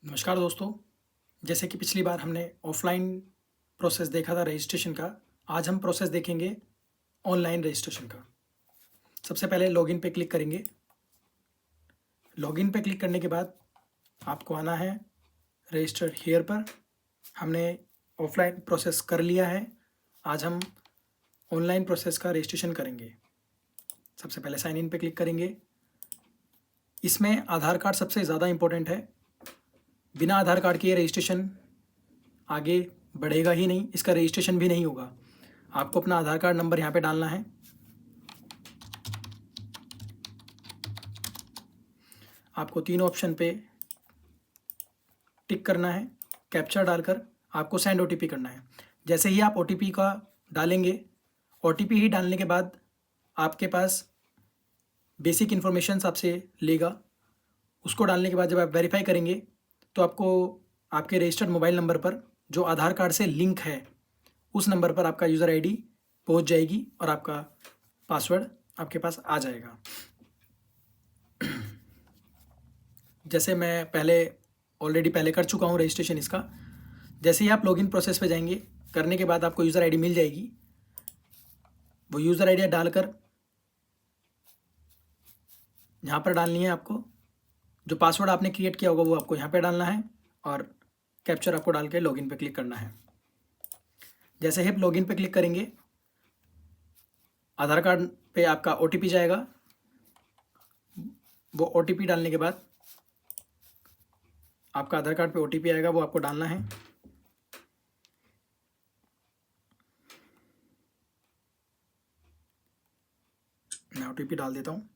नमस्कार दोस्तों। जैसे कि पिछली बार हमने ऑफलाइन प्रोसेस देखा था रजिस्ट्रेशन का, आज हम प्रोसेस देखेंगे ऑनलाइन रजिस्ट्रेशन का। सबसे पहले लॉगिन पे क्लिक करेंगे। लॉगिन पे क्लिक करने के बाद आपको आना है रजिस्टर हियर पर। हमने ऑफलाइन प्रोसेस कर लिया है, आज हम ऑनलाइन प्रोसेस का रजिस्ट्रेशन करेंगे। सबसे पहले साइन इन पे क्लिक करेंगे। इसमें आधार कार्ड सबसे ज़्यादा इम्पोर्टेंट है। बिना आधार कार्ड के ये रजिस्ट्रेशन आगे बढ़ेगा ही नहीं, इसका रजिस्ट्रेशन भी नहीं होगा। आपको अपना आधार कार्ड नंबर यहाँ पे डालना है। आपको 3 ऑप्शन पे टिक करना है। कैप्चा डालकर आपको सेंड ओटीपी करना है। जैसे ही आप ओटीपी का डालेंगे, ओटीपी ही डालने के बाद आपके पास बेसिक इन्फॉर्मेशंस आपसे लेगा। उसको डालने के बाद जब आप वेरीफाई करेंगे तो आपको आपके रजिस्टर्ड मोबाइल नंबर पर जो आधार कार्ड से लिंक है उस नंबर पर आपका यूज़र आईडी पहुंच जाएगी और आपका पासवर्ड आपके पास आ जाएगा। जैसे मैं ऑलरेडी पहले कर चुका हूँ रजिस्ट्रेशन इसका। जैसे ही आप लॉगिन प्रोसेस पे जाएंगे, करने के बाद आपको यूज़र आईडी मिल जाएगी। वो यूज़र आईडी डालकर यहाँ पर डालनी है आपको। जो पासवर्ड आपने क्रिएट किया होगा वो आपको यहाँ पे डालना है और कैप्चर आपको डाल के लॉगिन पे क्लिक करना है। जैसे ही आप लॉगिन पे क्लिक करेंगे, आधार कार्ड पे आपका ओटीपी जाएगा। वो ओटीपी डालने के बाद आपका आधार कार्ड पे ओटीपी आएगा, वो आपको डालना है। मैं ओटीपी डाल देता हूँ।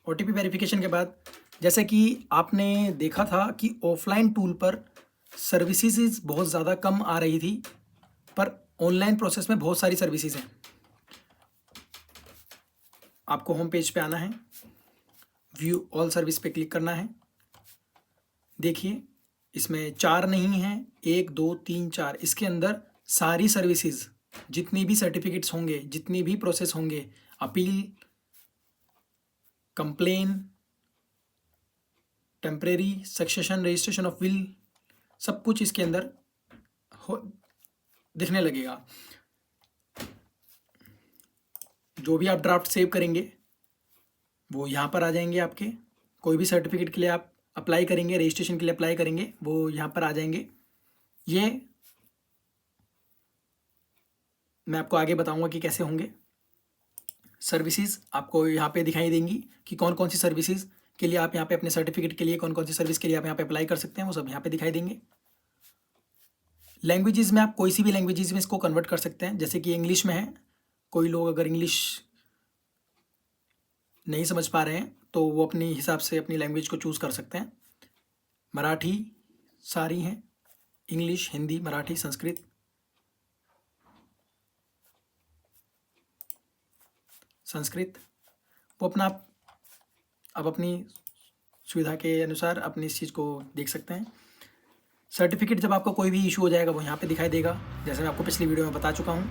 ओटीपी वेरिफिकेशन के बाद जैसे कि आपने देखा था कि ऑफलाइन टूल पर सर्विसेज बहुत ज़्यादा कम आ रही थी, पर ऑनलाइन प्रोसेस में बहुत सारी सर्विसेज हैं। आपको होम पेज पे आना है, व्यू ऑल सर्विस पे क्लिक करना है। देखिए इसमें 4 नहीं है, 1 2 3 4, इसके अंदर सारी सर्विसेज, जितनी भी सर्टिफिकेट्स होंगे, जितनी भी प्रोसेस होंगे, appeal, complain, temporary succession, registration of will, सब कुछ इसके अंदर हो दिखने लगेगा। जो भी आप ड्राफ्ट सेव करेंगे वो यहाँ पर आ जाएंगे। आपके कोई भी सर्टिफिकेट के लिए आप अप्लाई करेंगे, रजिस्ट्रेशन के लिए अप्लाई करेंगे, वो यहाँ पर आ जाएंगे। ये मैं आपको आगे बताऊंगा कि कैसे होंगे। सर्विसेज आपको यहाँ पे दिखाई देंगी कि कौन कौन सी सर्विसेज के लिए आप यहाँ पे अपने सर्टिफिकेट के लिए कौन कौन सी सर्विस के लिए आप यहाँ पे अप्लाई कर सकते हैं, वो सब यहाँ पे दिखाई देंगे। लैंग्वेजेस में आप कोई सी भी लैंग्वेजेस में इसको कन्वर्ट कर सकते हैं। जैसे कि इंग्लिश में है, कोई लोग अगर इंग्लिश नहीं समझ पा रहे हैं तो वो अपने हिसाब से अपनी लैंग्वेज को चूज़ कर सकते हैं। मराठी सारी हैं, इंग्लिश, हिंदी, मराठी, संस्कृत, वो अपना आप अपनी सुविधा के अनुसार अपनी इस चीज़ को देख सकते हैं। सर्टिफिकेट जब आपको कोई भी इशू हो जाएगा वो यहाँ पे दिखाई देगा, जैसे मैं आपको पिछली वीडियो में बता चुका हूँ।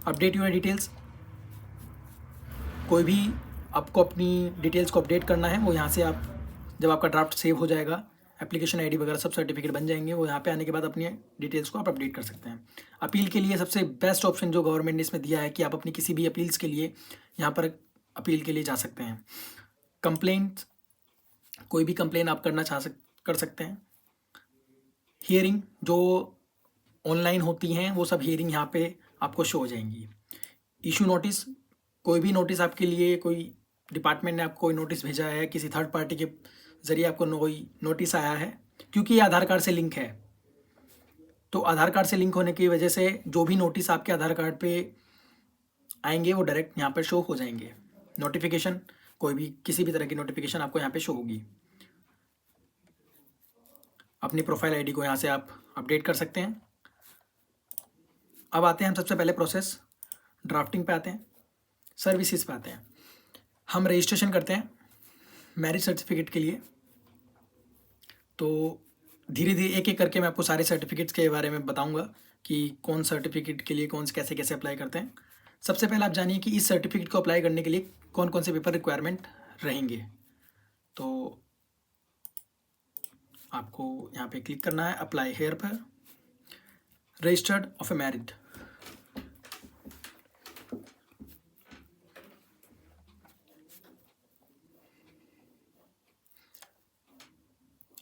अपडेट यूर डिटेल्स, कोई भी आपको अपनी डिटेल्स को अपडेट करना है वो यहाँ से आप, जब आपका ड्राफ्ट सेव हो जाएगा, एप्लीकेशन आईडी वगैरह सब सर्टिफिकेट बन जाएंगे, वो यहाँ पे आने के बाद अपनी डिटेल्स को आप अपडेट कर सकते हैं। अपील के लिए सबसे बेस्ट ऑप्शन जो गवर्नमेंट ने इसमें दिया है कि आप अपनी किसी भी अपील्स के लिए यहाँ पर अपील के लिए जा सकते हैं। कंप्लेंट, कोई भी कंप्लेन आप कर सकते हैं। हियरिंग जो ऑनलाइन होती हैं वो सब हियरिंग यहाँ पे आपको शो हो जाएंगी। इशू नोटिस, कोई भी नोटिस आपके लिए, कोई डिपार्टमेंट ने आपको कोई नोटिस भेजा है, किसी थर्ड पार्टी के ज़रिए आपको कोई नोटिस आया है, क्योंकि ये आधार कार्ड से लिंक है, तो आधार कार्ड से लिंक होने की वजह से जो भी नोटिस आपके आधार कार्ड पे आएंगे वो डायरेक्ट यहाँ पर शो हो जाएंगे। नोटिफिकेशन, कोई भी किसी भी तरह की नोटिफिकेशन आपको यहाँ पे शो होगी। अपनी प्रोफाइल आईडी को यहाँ से आप अपडेट कर सकते हैं। अब आते हैं हम सबसे पहले प्रोसेस ड्राफ्टिंग पे आते हैं, सर्विसेज पे आते हैं। हम रजिस्ट्रेशन करते हैं मैरिज सर्टिफिकेट के लिए। तो धीरे धीरे एक एक करके मैं आपको सारे सर्टिफिकेट्स के बारे में बताऊंगा कि कौन सर्टिफिकेट के लिए कौन से कैसे कैसे अप्लाई करते हैं। सबसे पहले आप जानिए कि इस सर्टिफिकेट को अप्लाई करने के लिए कौन कौन से पेपर रिक्वायरमेंट रहेंगे। तो आपको यहाँ पे क्लिक करना है अप्लाई हेयर पर, रजिस्टर्ड ऑफ ए मैरिड।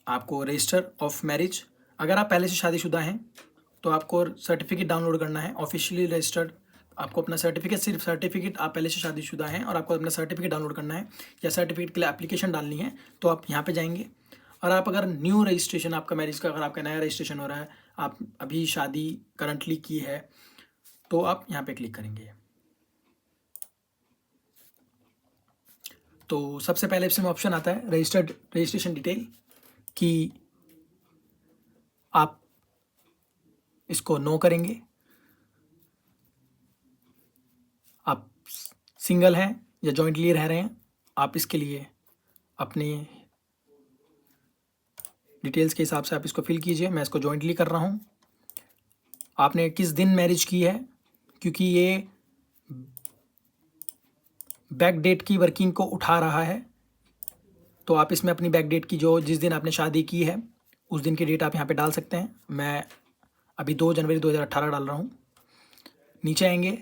आपको रजिस्टर ऑफ मैरिज, अगर आप पहले से शादीशुदा हैं तो आपको सर्टिफिकेट डाउनलोड करना है ऑफिशियली रजिस्टर्ड। आपको अपना सर्टिफिकेट, सिर्फ सर्टिफिकेट, आप पहले से शादीशुदा हैं और आपको अपना सर्टिफिकेट डाउनलोड करना है या सर्टिफिकेट के लिए एप्लीकेशन डालनी है तो आप यहाँ पे जाएंगे। और आप अगर न्यू रजिस्ट्रेशन आपका मैरिज का, अगर आपका नया रजिस्ट्रेशन हो रहा है, आप अभी शादी करंटली की है, तो आप यहाँ पे क्लिक करेंगे। तो सबसे पहले इसमें ऑप्शन आता है रजिस्ट्रेशन डिटेल, कि आप इसको नो करेंगे। आप सिंगल हैं या जॉइंटली रह रहे हैं, आप इसके लिए अपनी डिटेल्स के हिसाब से आप इसको फिल कीजिए। मैं इसको जॉइंटली कर रहा हूँ। आपने किस दिन मैरिज की है, क्योंकि ये बैक डेट की वर्किंग को उठा रहा है, तो आप इसमें अपनी बैक डेट की, जो जिस दिन आपने शादी की है उस दिन की डेट आप यहाँ पे डाल सकते हैं। मैं अभी 2 जनवरी 2018 डाल रहा हूँ। नीचे आएंगे,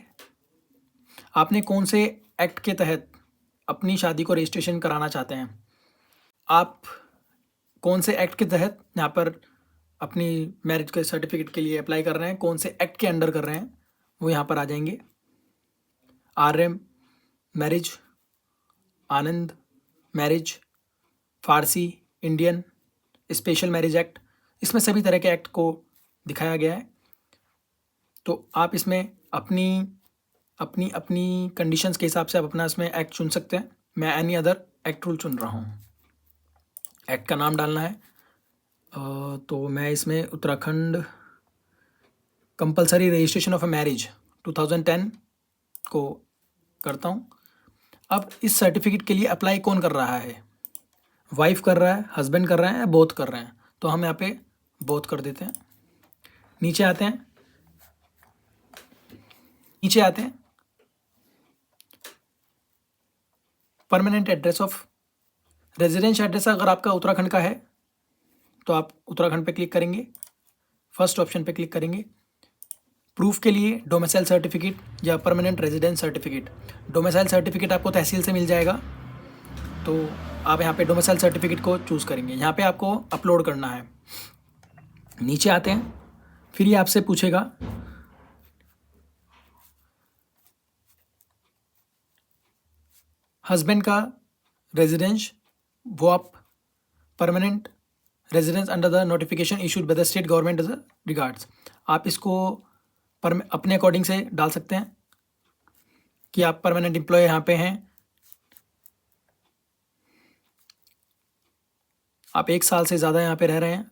आपने कौन से एक्ट के तहत अपनी शादी को रजिस्ट्रेशन कराना चाहते हैं। आप कौन से एक्ट के तहत यहाँ पर अपनी मैरिज के सर्टिफिकेट के लिए अप्लाई कर रहे हैं, कौन से एक्ट के अंडर कर रहे हैं, वो यहाँ पर आ जाएंगे। आर्यम मैरिज, आनंद मैरिज, फारसी, इंडियन, स्पेशल मैरिज एक्ट, इसमें सभी तरह के एक्ट को दिखाया गया है। तो आप इसमें अपनी अपनी अपनी कंडीशंस के हिसाब से आप अपना इसमें एक्ट चुन सकते हैं। मैं एनी अदर एक्ट रूल चुन रहा हूँ। एक्ट का नाम डालना है, तो मैं इसमें Uttarakhand compulsory registration of a marriage 2010 को करता हूँ। अब इस सर्टिफिकेट के लिए अप्लाई कौन कर रहा है, वाइफ कर रहा है, हस्बैंड कर रहे हैं, या बोथ कर रहे हैं, तो हम यहाँ पे बोथ कर देते हैं। नीचे आते हैं, permanent address of residence address, अगर आपका उत्तराखंड का है तो आप उत्तराखंड पे क्लिक करेंगे, फर्स्ट ऑप्शन पे क्लिक करेंगे। प्रूफ के लिए डोमिसाइल सर्टिफिकेट या permanent residence certificate. Domicile certificate आपको तहसील से मिल जाएगा, तो आप यहाँ पे डोमिसाइल सर्टिफिकेट को चूज़ करेंगे। यहाँ पे आपको अपलोड करना है। नीचे आते हैं, फिर ये आपसे पूछेगा हस्बैंड का रेजिडेंस, वो आप permanent residence under the notification issued by the state government as regards, आप इसको अपने अकॉर्डिंग से डाल सकते हैं कि आप परमानेंट एम्प्लॉय यहाँ पे हैं, आप 1 साल से ज़्यादा यहाँ पे रह रहे हैं।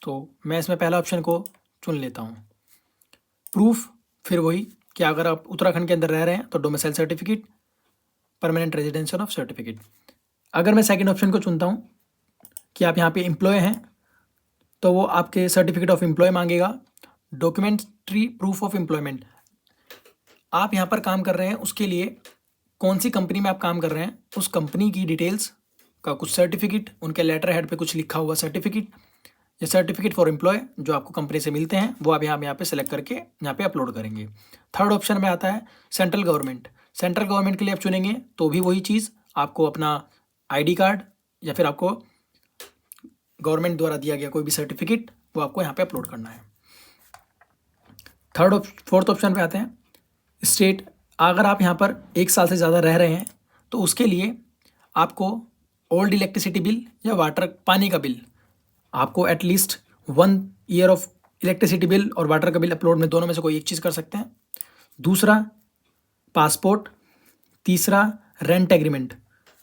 तो मैं इसमें पहला ऑप्शन को चुन लेता हूँ। प्रूफ, फिर वही कि अगर आप उत्तराखंड के अंदर रह रहे हैं तो domicile certificate, permanent residential of certificate. अगर मैं सेकंड ऑप्शन को चुनता हूँ कि आप यहाँ पे एम्प्लॉय हैं, तो वो आपके सर्टिफिकेट ऑफ एम्प्लॉय मांगेगा। डॉक्यूमेंट्री प्रूफ ऑफ एम्प्लॉयमेंट, आप यहाँ पर काम कर रहे हैं, उसके लिए कौन सी कंपनी में आप काम कर रहे हैं उस कंपनी की डिटेल्स का कुछ सर्टिफिकेट, उनके लेटर हेड पे कुछ लिखा हुआ सर्टिफिकेट या सर्टिफिकेट फॉर एम्प्लॉय जो आपको कंपनी से मिलते हैं, वो आप यहाँ पे सेलेक्ट करके यहाँ पे अपलोड करेंगे। थर्ड ऑप्शन में आता है सेंट्रल गवर्नमेंट। सेंट्रल गवर्नमेंट के लिए आप चुनेंगे तो भी वही चीज़, आपको अपना ID कार्ड या फिर आपको गवर्नमेंट द्वारा दिया गया कोई भी सर्टिफिकेट, वो आपको यहाँ पे अपलोड करना है। फोर्थ ऑप्शन पे आते हैं स्टेट। अगर आप यहाँ पर 1 साल से ज़्यादा रह रहे हैं तो उसके लिए आपको ओल्ड इलेक्ट्रिसिटी बिल या वाटर पानी का बिल, आपको at least 1 year of electricity bill और वाटर का बिल अपलोड में दोनों में से कोई एक चीज़ कर सकते हैं। दूसरा पासपोर्ट। तीसरा रेंट एग्रीमेंट,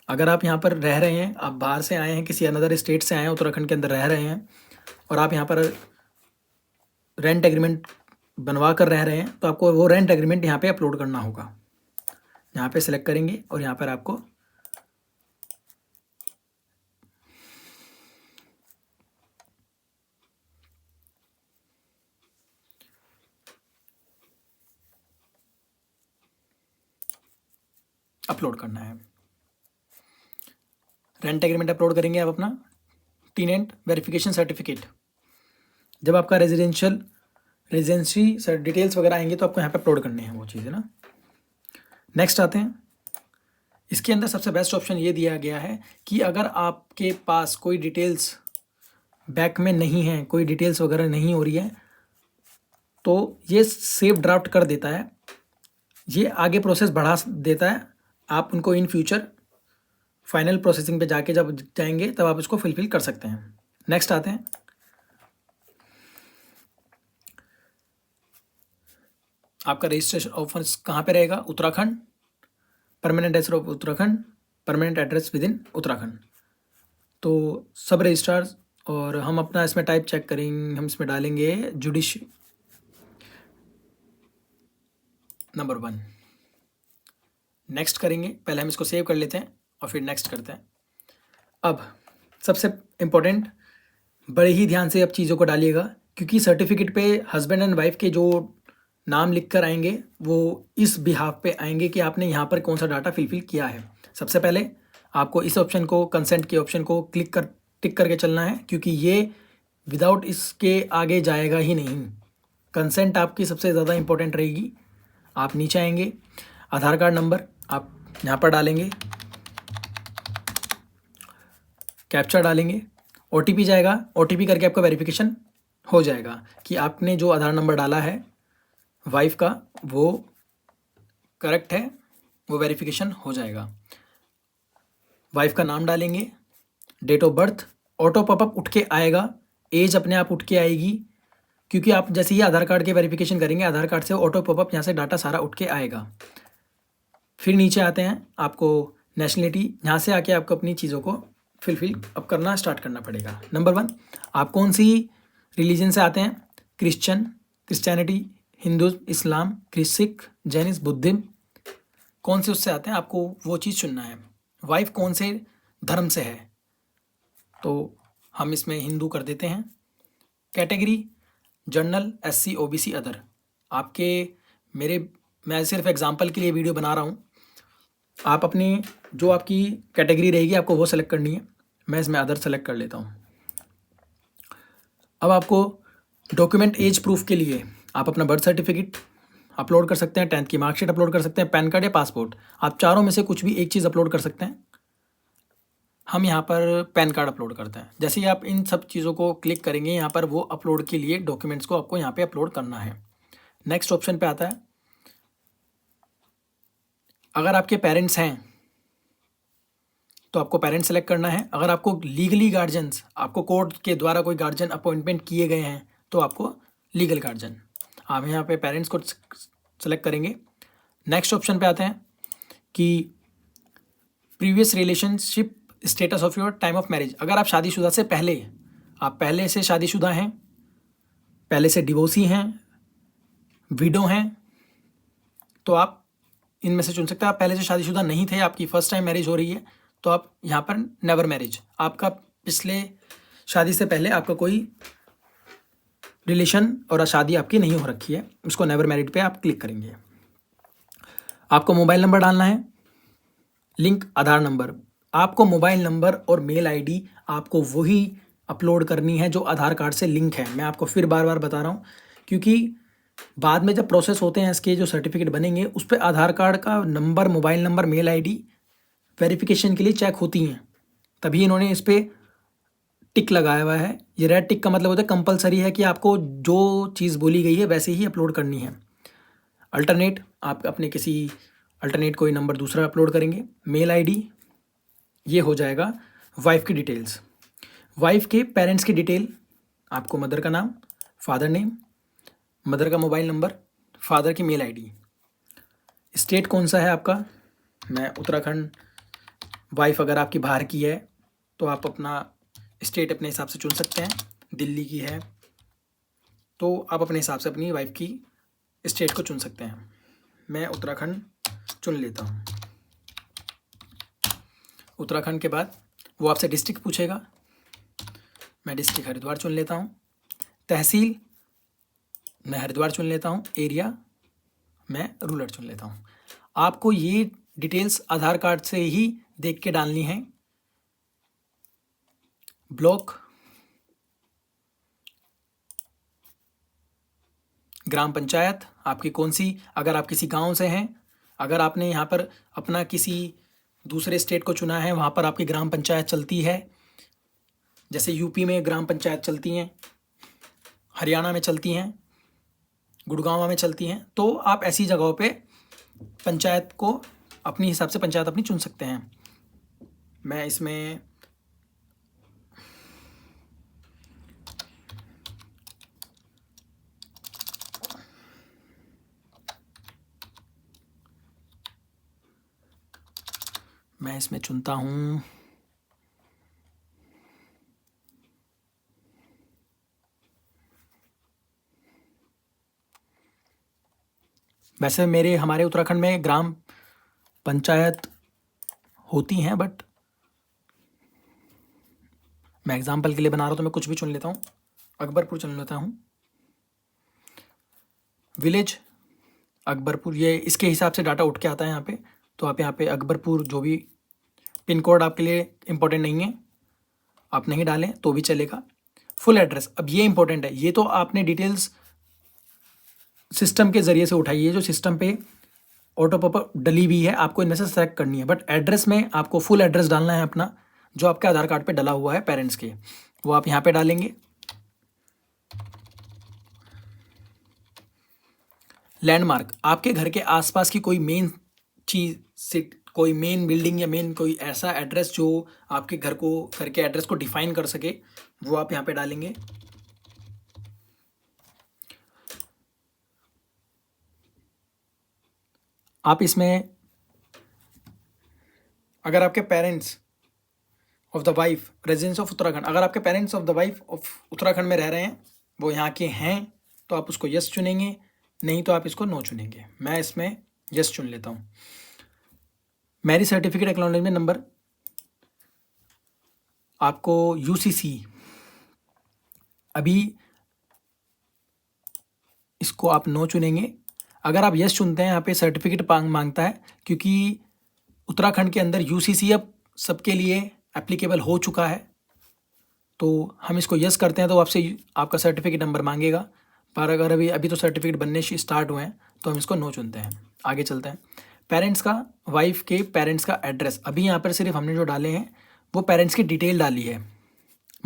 अगर आप यहाँ पर रह रहे हैं, आप बाहर से आए हैं, किसी अनदर स्टेट से आए हैं, उत्तराखंड के अंदर रह रहे हैं और आप यहाँ पर रेंट एग्रीमेंट बनवा कर रह रहे हैं, तो आपको वो रेंट एग्रीमेंट यहाँ पे अपलोड करना होगा। यहाँ पे सेलेक्ट करेंगे और यहाँ पर आपको अपलोड करना है। रेंट एग्रीमेंट अपलोड करेंगे आप अपना। टेनेंट वेरिफिकेशन सर्टिफिकेट, जब आपका रेजिडेंसी डिटेल्स वगैरह आएंगे तो आपको यहाँ पे अपलोड करने हैं वो चीज़ें ना। नेक्स्ट आते हैं, इसके अंदर सबसे बेस्ट ऑप्शन ये दिया गया है कि अगर आपके पास कोई डिटेल्स बैक में नहीं है, कोई डिटेल्स वगैरह नहीं हो रही है, तो ये सेव ड्राफ्ट कर देता है, ये आगे प्रोसेस बढ़ा देता है। आप उनको इन फ्यूचर फाइनल प्रोसेसिंग पे जाके जब जाएंगे तब आप इसको फिलफिल कर सकते हैं। नेक्स्ट आते हैं, आपका रजिस्ट्रेशन ऑफिस कहाँ पे रहेगा? Uttarakhand, permanent address of Uttarakhand, permanent address with in Uttarakhand. तो सब रजिस्ट्रार, और हम अपना इसमें टाइप चेक करेंगे, हम इसमें डालेंगे जुडिशरी नंबर 1। नेक्स्ट करेंगे, पहले हम इसको सेव कर लेते हैं और फिर नेक्स्ट करते हैं। अब सबसे इम्पोर्टेंट, बड़े ही ध्यान से अब चीज़ों को डालिएगा, क्योंकि सर्टिफिकेट पे हस्बैंड एंड वाइफ के जो नाम लिख कर आएंगे वो इस बिहाफ पे आएंगे कि आपने यहाँ पर कौन सा डाटा फिलफिल किया है। सबसे पहले आपको इस ऑप्शन को, कंसेंट के ऑप्शन को टिक करके चलना है, क्योंकि ये विदाउट इसके आगे जाएगा ही नहीं। कंसेंट आपकी सबसे ज़्यादा इंपॉर्टेंट रहेगी। आप नीचे आएंगे, आधार कार्ड नंबर आप यहाँ पर डालेंगे, कैप्चा डालेंगे, OTP जाएगा, OTP करके आपका वेरिफिकेशन हो जाएगा कि आपने जो आधार नंबर डाला है वाइफ का वो करेक्ट है, वो वेरिफिकेशन हो जाएगा। वाइफ का नाम डालेंगे, date of birth, auto popup उठ के आएगा, एज अपने आप उठ के आएगी, क्योंकि आप जैसे ही आधार कार्ड के वेरिफिकेशन करेंगे आधार कार्ड से ऑटो पॉपअप यहाँ से डाटा सारा उठ के आएगा। फिर नीचे आते हैं, आपको नेशनलिटी, यहाँ से आके आपको अपनी चीज़ों को फिलफिल अब करना स्टार्ट करना पड़ेगा। नंबर 1, आप कौन सी रिलीजन से आते हैं? क्रिश्चियनिटी, हिंदू, इस्लाम, सिख, जैनिज्म, बुद्धिज्म, कौन से उससे आते हैं, आपको वो चीज़ चुनना है। वाइफ कौन से धर्म से है, तो हम इसमें हिंदू कर देते हैं। Category general, SC, OBC, other. मैं सिर्फ एग्जांपल के लिए वीडियो बना रहा हूँ, आप अपनी जो आपकी कैटेगरी रहेगी आपको वो सेलेक्ट करनी है। मैं इसमें अदर सेलेक्ट कर लेता हूँ। अब आपको डॉक्यूमेंट एज प्रूफ के लिए आप अपना बर्थ सर्टिफिकेट अपलोड कर सकते हैं, 10th की मार्कशीट अपलोड कर सकते हैं, पैन कार्ड या पासपोर्ट, आप चारों में से कुछ भी एक चीज़ अपलोड कर सकते हैं। हम यहाँ पर पैन कार्ड अपलोड करते हैं। जैसे ही आप इन सब चीज़ों को क्लिक करेंगे यहाँ पर वो अपलोड के लिए डॉक्यूमेंट्स को आपको यहाँ पे अपलोड करना है। नेक्स्ट ऑप्शन पे आता है, अगर आपके पेरेंट्स हैं तो आपको पेरेंट्स सेलेक्ट करना है। अगर आपको लीगली गार्जियंस, आपको कोर्ट के द्वारा कोई गार्जियन अपॉइंटमेंट किए गए हैं तो आपको लीगल गार्जियन, आप यहाँ पे पेरेंट्स को सेलेक्ट करेंगे। नेक्स्ट ऑप्शन पे आते हैं कि previous relationship status of your time of marriage, अगर आप शादीशुदा से पहले, आप पहले से शादीशुदा हैं, पहले से डिवोर्सी हैं, विडो हैं, तो आप इनमें से चुन सकते हैं। आप पहले से शादीशुदा नहीं थे, आपकी फर्स्ट टाइम मैरिज हो रही है, तो आप यहाँ पर नेवर मैरिज, आपका पिछले शादी से पहले आपका कोई रिलेशन और शादी आपकी नहीं हो रखी है, उसको नेवर मैरिड पे आप क्लिक करेंगे। आपको मोबाइल नंबर डालना है, लिंक आधार नंबर, आपको मोबाइल नंबर और मेल आईडी आपको वही अपलोड करनी है जो आधार कार्ड से लिंक है। मैं आपको फिर बार बार बता रहा हूँ, क्योंकि बाद में जब प्रोसेस होते हैं इसके जो सर्टिफिकेट बनेंगे उस पर आधार कार्ड का number, mobile number, mail ID verification के लिए चेक होती हैं, तभी इन्होंने इस पर टिक लगाया हुआ है। ये रेड टिक का मतलब होता है कंपलसरी है कि आपको जो चीज़ बोली गई है वैसे ही अपलोड करनी है। अल्टरनेट, आप अपने किसी अल्टरनेट कोई नंबर दूसरा अपलोड करेंगे। मेल आईडी, ये हो जाएगा वाइफ की डिटेल्स, वाइफ के पेरेंट्स की डिटेल, आपको मदर का नाम, फादर नेम, मदर का मोबाइल नंबर, फादर की मेल आईडी, स्टेट कौन सा है आपका, मैं उत्तराखंड, वाइफ अगर आपकी बाहर की है तो आप अपना स्टेट अपने हिसाब से चुन सकते हैं, दिल्ली की है तो आप अपने हिसाब से अपनी वाइफ की स्टेट को चुन सकते हैं। मैं उत्तराखंड चुन लेता हूँ। उत्तराखंड के बाद वो आपसे डिस्ट्रिक्ट पूछेगा, मैं डिस्ट्रिक्ट हरिद्वार चुन लेता हूँ। तहसील मैं हरिद्वार चुन लेता हूँ, एरिया मैं रूरल चुन लेता हूँ। आपको ये डिटेल्स आधार कार्ड से ही देख के डालनी है। ब्लॉक, ग्राम पंचायत आपकी कौन सी, अगर आप किसी गांव से हैं, अगर आपने यहाँ पर अपना किसी दूसरे स्टेट को चुना है, वहाँ पर आपकी ग्राम पंचायत चलती है। जैसे यूपी में ग्राम पंचायत चलती हैं, हरियाणा में चलती हैं, गुड़गांव में चलती हैं, तो आप ऐसी जगहों पे पंचायत को अपनी हिसाब से पंचायत अपनी चुन सकते हैं। मैं इसमें चुनता हूँ वैसे हमारे उत्तराखंड में ग्राम पंचायत होती हैं, बट मैं एग्जाम्पल के लिए बना रहा हूँ तो मैं कुछ भी चुन लेता हूँ। अकबरपुर चुन लेता हूँ। विलेज अकबरपुर, ये इसके हिसाब से डाटा उठ के आता है यहाँ पे। तो आप यहाँ पे अकबरपुर, जो भी पिन कोड आपके लिए इम्पोर्टेंट नहीं है, आप नहीं डालें तो भी चलेगा। फुल एड्रेस, अब ये इंपॉर्टेंट है, ये तो आपने डिटेल्स सिस्टम के ज़रिए से उठाई है, जो सिस्टम पे ऑटो पॉपअप डली हुई है, आपको इनमें से सेलेक्ट करनी है। बट एड्रेस में आपको फुल एड्रेस डालना है अपना, जो आपके आधार कार्ड पे डला हुआ है पेरेंट्स के, वो आप यहाँ पे डालेंगे। लैंडमार्क, आपके घर के आसपास की कोई मेन चीज़, कोई मेन बिल्डिंग या मेन कोई ऐसा एड्रेस जो आपके घर के एड्रेस को डिफाइन कर सके, वो आप यहाँ पे डालेंगे। आप इसमें अगर आपके parents of the wife residence of Uttarakhand, अगर आपके parents of the wife of Uttarakhand में रह रहे हैं, वो यहाँ के हैं, तो आप उसको यस चुनेंगे, नहीं तो आप इसको नो चुनेंगे। मैं इसमें यस चुन लेता हूँ। मैरिज सर्टिफिकेट एक्नॉलेजमेंट नंबर, आपको यूसीसी, अभी इसको आप नो चुनेंगे। अगर आप यस चुनते हैं, यहाँ पे सर्टिफिकेट मांगता है, क्योंकि उत्तराखंड के अंदर यूसीसी अब सबके लिए एप्लीकेबल हो चुका है, तो हम इसको यस करते हैं तो आपसे आपका सर्टिफिकेट नंबर मांगेगा। पर अगर अभी तो सर्टिफिकेट बनने स्टार्ट हुए हैं, तो हम इसको नो चुनते हैं। आगे चलते हैं। पेरेंट्स का, वाइफ के पेरेंट्स का एड्रेस, अभी यहाँ पर सिर्फ हमने जो डाले हैं वो पेरेंट्स की डिटेल डाली है,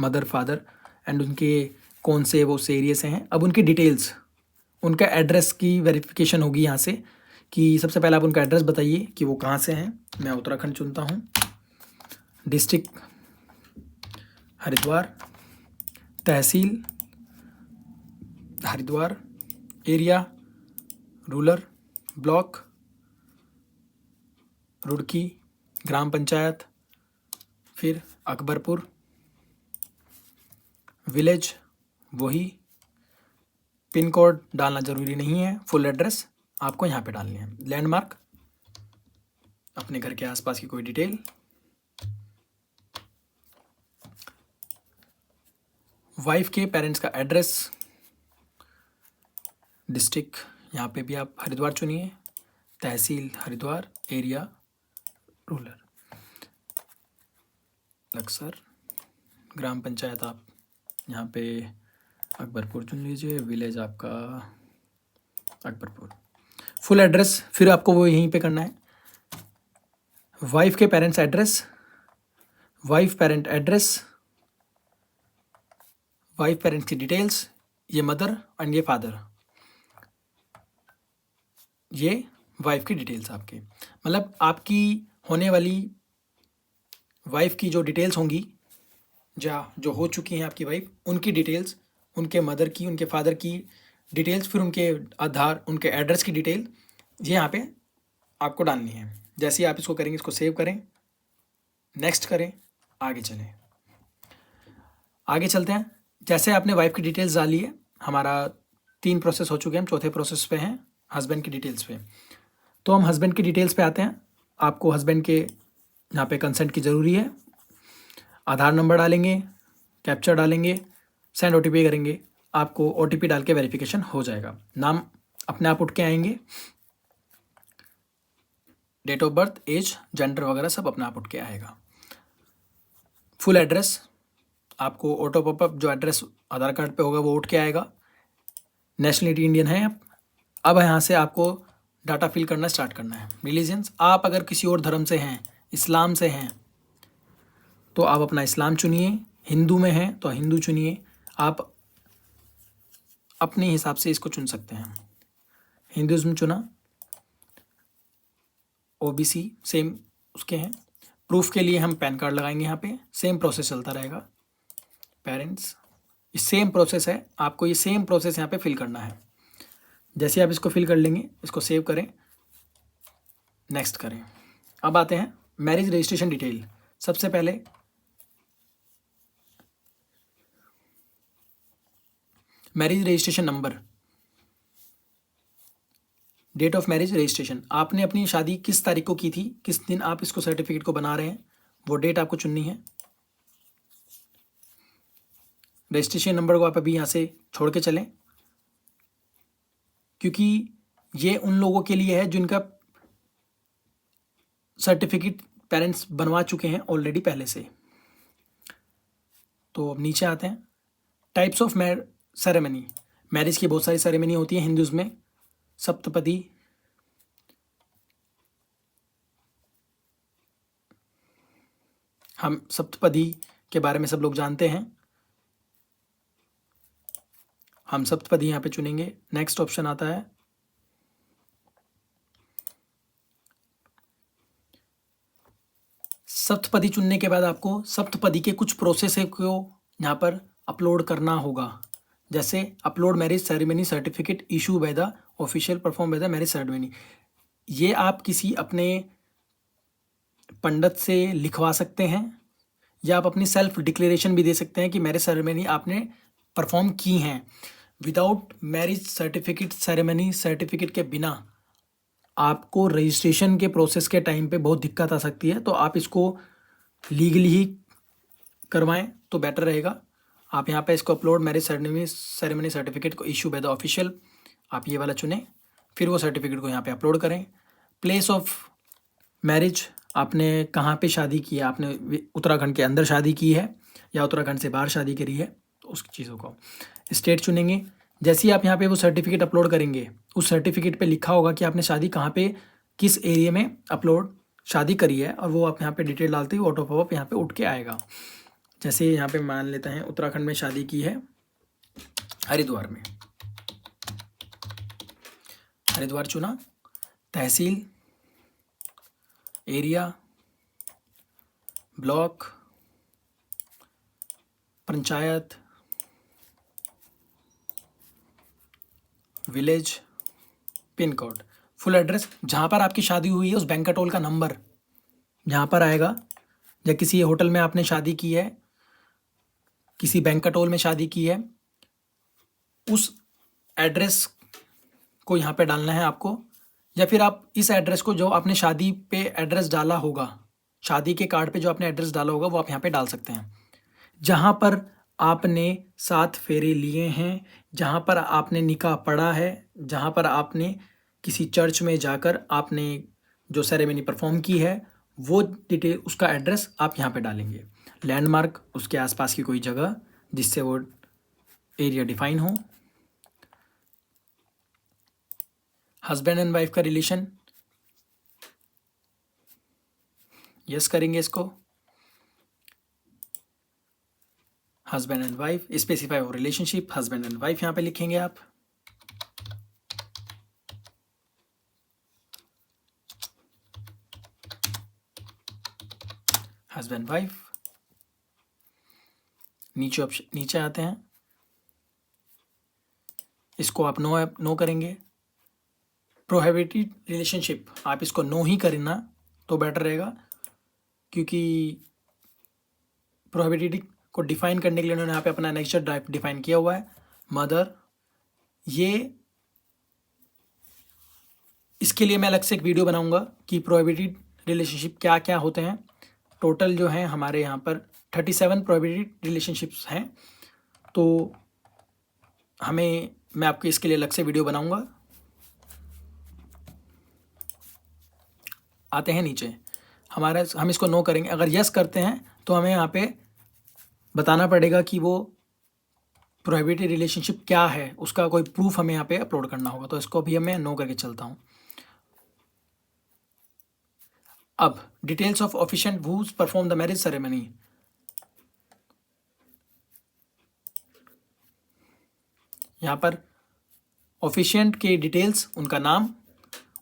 मदर फादर एंड उनके कौन से वो उस एरिया से हैं। अब उनकी डिटेल्स, उनका एड्रेस की वेरिफिकेशन होगी यहाँ से, कि सबसे पहले आप उनका एड्रेस बताइए कि वो कहाँ से हैं। मैं उत्तराखंड चुनता हूँ। डिस्ट्रिक्ट हरिद्वार, तहसील Haridwar, area rural, block Roorkee, ग्राम पंचायत, फिर अकबरपुर, विलेज वही, पिन कोड डालना ज़रूरी नहीं है, फुल एड्रेस आपको यहाँ पे डालनी है। लैंडमार्क, अपने घर के आसपास की कोई डिटेल, वाइफ के पेरेंट्स का एड्रेस, डिस्ट्रिक्ट यहाँ पे भी आप हरिद्वार चुनिए, तहसील हरिद्वार, एरिया रूरल लक्सर, ग्राम पंचायत आप यहाँ पे अकबरपुर चुन लीजिए, विलेज आपका अकबरपुर। फुल एड्रेस फिर आपको वो यहीं पे करना है। वाइफ के parents address, wife parent address, wife parents की डिटेल्स, ये मदर एंड ये फादर, ये वाइफ की डिटेल्स आपके, मतलब आपकी होने वाली वाइफ की जो डिटेल्स होंगी, जो हो चुकी हैं आपकी वाइफ, उनकी डिटेल्स, उनके मदर की, उनके फादर की डिटेल्स, फिर उनके आधार, उनके एड्रेस की डिटेल, ये यहाँ पे आपको डालनी है। जैसे ही आप इसको करेंगे, इसको सेव करें, नेक्स्ट करें, आगे चलें। आगे चलते हैं। जैसे आपने वाइफ की डिटेल्स डाली है, हमारा 3 प्रोसेस हो चुके हैं, हम चौथे प्रोसेस पे हैं, हस्बैंड की डिटेल्स पे। तो हम हस्बैंड की डिटेल्स पे आते हैं। आपको हस्बैंड के यहाँ पे कंसेंट की ज़रूरी है। आधार नंबर डालेंगे, कैप्चर डालेंगे, सेंड ओटीपी करेंगे, आपको ओटीपी डाल के वेरिफिकेशन हो जाएगा। नाम अपने आप उठ के आएंगे। Date of birth, age, gender वगैरह सब अपना आप उठ के आएगा। फुल एड्रेस आपको ऑटो पॉपअप जो एड्रेस आधार कार्ड पे होगा वो उठ के आएगा। नेशनलिटी इंडियन है आप। अब यहाँ से आपको डाटा फिल करना स्टार्ट करना है। रिलीजन्स, आप अगर किसी और धर्म से हैं, इस्लाम से हैं, तो आप अपना इस्लाम चुनिए। हिंदू में हैं तो हिंदू चुनिए। आप अपने हिसाब से इसको चुन सकते हैं। हिंदुज़्म चुना, ओबीसी सेम उसके हैं। प्रूफ के लिए हम पैन कार्ड लगाएंगे। यहाँ पे सेम प्रोसेस चलता रहेगा। पेरेंट्स, ये सेम प्रोसेस है, आपको ये सेम प्रोसेस यहाँ पे फिल करना है। जैसे आप इसको फिल कर लेंगे, इसको सेव करें, नेक्स्ट करें। अब आते हैं मैरिज रजिस्ट्रेशन डिटेल। सबसे पहले marriage registration number, date of marriage registration, आपने अपनी शादी किस तारीख को की थी, किस दिन आप इसको सर्टिफिकेट को बना रहे हैं, वो डेट आपको चुननी है। रजिस्ट्रेशन नंबर को आप अभी यहाँ से छोड़ के चलें, क्योंकि ये उन लोगों के लिए है जिनका सर्टिफिकेट पेरेंट्स बनवा चुके हैं ऑलरेडी पहले से। तो अब नीचे आते हैं। टाइप्स ऑफ सेरेमनी, मैरिज की बहुत सारी सेरेमनी होती है हिंदूज़ में। सप्तपदी, हम सप्तपदी के बारे में सब लोग जानते हैं। हम सप्तपदी यहाँ पे चुनेंगे। नेक्स्ट ऑप्शन आता है सप्तपदी। चुनने के बाद आपको सप्तपदी के कुछ प्रोसेस को यहाँ पर अपलोड करना होगा। जैसे upload marriage ceremony certificate issue by the official perform by the marriage ceremony. ये आप किसी अपने पंडित से लिखवा सकते हैं, या आप अपनी सेल्फ डिक्लेरेशन भी दे सकते हैं कि मैरिज सेरेमनी आपने परफॉर्म की हैं। Without marriage certificate ceremony certificate के बिना आपको रजिस्ट्रेशन के प्रोसेस के टाइम पे बहुत दिक्कत आ सकती है। तो आप इसको लीगली ही करवाएं तो बेटर रहेगा। आप यहाँ पे इसको अपलोड मैरिज सेरेमनी सर्टिफिकेट को इशू बाय द ऑफिशियल, आप ये वाला चुनें, फिर वो सर्टिफिकेट को यहाँ पे अपलोड करें। प्लेस ऑफ मैरिज, आपने कहाँ पे शादी की है, आपने उत्तराखंड के अंदर शादी की है या उत्तराखंड से बाहर शादी करी है, तो उस चीज़ों को स्टेट चुनेंगे। जैसे ही आप यहाँ पे वो सर्टिफिकेट अपलोड करेंगे, उस सर्टिफिकेट पे लिखा होगा कि आपने शादी कहाँ पे, किस एरिया में अपलोड शादी करी है, और वो आप यहाँ पे डिटेल डालते ही ऑटो पॉपअप यहाँ पे उठ के आएगा। जैसे यहाँ पे मान लेते हैं उत्तराखंड में शादी की है, हरिद्वार में, हरिद्वार चुना। तहसील, area, block, panchayat, village, pin code, full address, जहाँ पर आपकी शादी हुई है उस बैंक्वेट हॉल का नंबर यहाँ पर आएगा। या किसी होटल में आपने शादी की है, किसी बैंक्वेट हॉल में शादी की है, उस एड्रेस को यहाँ पे डालना है आपको। या फिर आप इस एड्रेस को, जो आपने शादी पे एड्रेस डाला होगा, शादी के कार्ड पे जो आपने एड्रेस डाला होगा, वो आप यहाँ पे डाल सकते हैं। जहाँ पर आपने 7 फेरे लिए हैं, जहाँ पर आपने निकाह पढ़ा है, जहाँ पर आपने किसी चर्च में जाकर आपने जो सेरेमनी परफॉर्म की है, वो डिटेल, उसका एड्रेस आप यहाँ पे डालेंगे। लैंडमार्क, उसके आसपास की कोई जगह जिससे वो एरिया डिफाइन हो। हस्बैंड एंड वाइफ का रिलेशन, यस करेंगे इसको। हस्बैंड एंड वाइफ, स्पेसिफाई हो रिलेशनशिप, हस्बैंड एंड वाइफ यहाँ पे लिखेंगे आप। हस्बैंड वाइफ, नीचे ऑप्शन, नीचे आते हैं, इसको आप नो करेंगे। प्रोहिबिटेड रिलेशनशिप, आप इसको नो ही करना तो बेटर रहेगा, क्योंकि प्रोहिबिटेड को डिफाइन करने के लिए उन्होंने यहाँ पे अपना नेक्स्ट डिफाइन किया हुआ है। मदर, ये इसके लिए मैं अलग से एक वीडियो बनाऊंगा कि प्रोहिबिटेड रिलेशनशिप क्या क्या होते हैं। टोटल जो है हमारे यहाँ पर 37 प्रोहिबिटेड रिलेशनशिप्स हैं, तो मैं आपको इसके लिए अलग से वीडियो बनाऊंगा। आते हैं नीचे, हम इसको नो करेंगे। अगर यस करते हैं तो हमें यहाँ पे बताना पड़ेगा कि वो प्रोहिबिटेड रिलेशनशिप क्या है, उसका कोई प्रूफ हमें यहाँ पे अपलोड करना होगा। तो इसको भी मैं नो करके चलता हूँ। अब details of ऑफिशिएंट who perform the marriage ceremony, यहाँ पर ऑफिशिएंट के डिटेल्स, उनका नाम,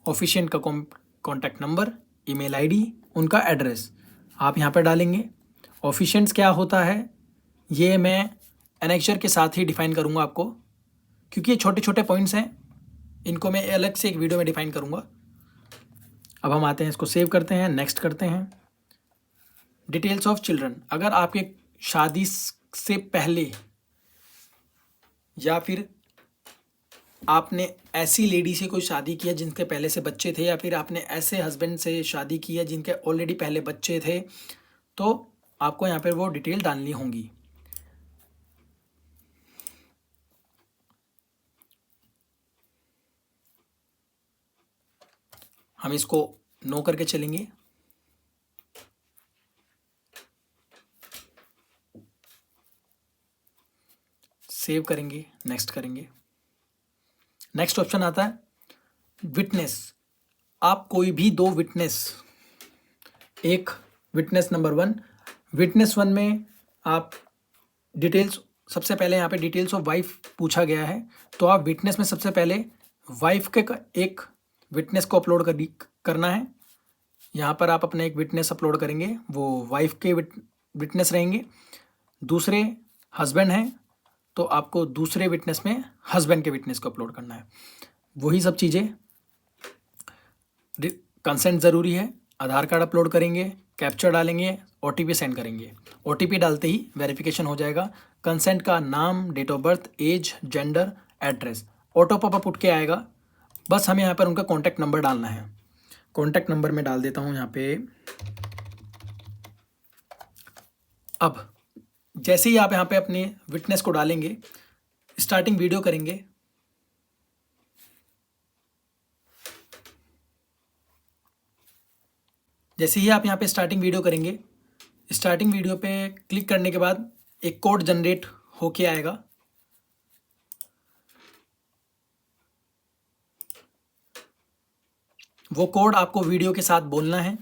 ऑफिशिएंट का कॉन्टैक्ट नंबर, ईमेल आईडी, उनका एड्रेस आप यहाँ पर डालेंगे। ऑफिशिएंट्स क्या होता है ये मैं एनेक्चर के साथ ही डिफाइन करूँगा आपको, क्योंकि ये छोटे छोटे पॉइंट्स हैं, इनको मैं अलग से एक वीडियो में डिफाइन करूँगा। अब हम आते हैं, इसको सेव करते हैं, नेक्स्ट करते हैं। डिटेल्स ऑफ चिल्ड्रन, अगर आपके शादी से पहले या फिर आपने ऐसी लेडी से कोई शादी किया जिनके पहले से बच्चे थे, या फिर आपने ऐसे हस्बैंड से शादी किया जिनके ऑलरेडी पहले बच्चे थे, तो आपको यहाँ पर वो डिटेल डालनी होंगी। हम इसको नो करके चलेंगे। सेव करेंगे, नेक्स्ट करेंगे। नेक्स्ट ऑप्शन आता है विटनेस। आप कोई भी दो विटनेस, एक विटनेस नंबर 1, विटनेस 1 में आप डिटेल्स, सबसे पहले यहाँ पे डिटेल्स ऑफ वाइफ पूछा गया है, तो आप विटनेस में सबसे पहले वाइफ के एक विटनेस को अपलोड करना है। यहाँ पर आप अपना एक विटनेस अपलोड करेंगे, वो वाइफ के विटनेस रहेंगे। दूसरे हस्बैंड हैं तो आपको दूसरे विटनेस में हस्बैंड के विटनेस को अपलोड करना है। वही सब चीज़ें, कंसेंट ज़रूरी है, आधार कार्ड अपलोड करेंगे, कैप्चर डालेंगे, OTP सेंड करेंगे। OTP डालते ही वेरिफिकेशन हो जाएगा। कंसेंट का नाम, date of birth, age, gender, address auto popup उठ के आएगा। बस हमें यहाँ पर उनका कॉन्टैक्ट नंबर डालना है। कॉन्टैक्ट नंबर मैं डाल देता हूँ यहाँ पे। अब जैसे ही आप यहाँ पे अपने विटनेस को डालेंगे, स्टार्टिंग वीडियो करेंगे। जैसे ही आप यहाँ पे स्टार्टिंग वीडियो करेंगे, स्टार्टिंग वीडियो पे क्लिक करने के बाद एक कोड जनरेट होके आएगा। वो कोड आपको वीडियो के साथ बोलना है,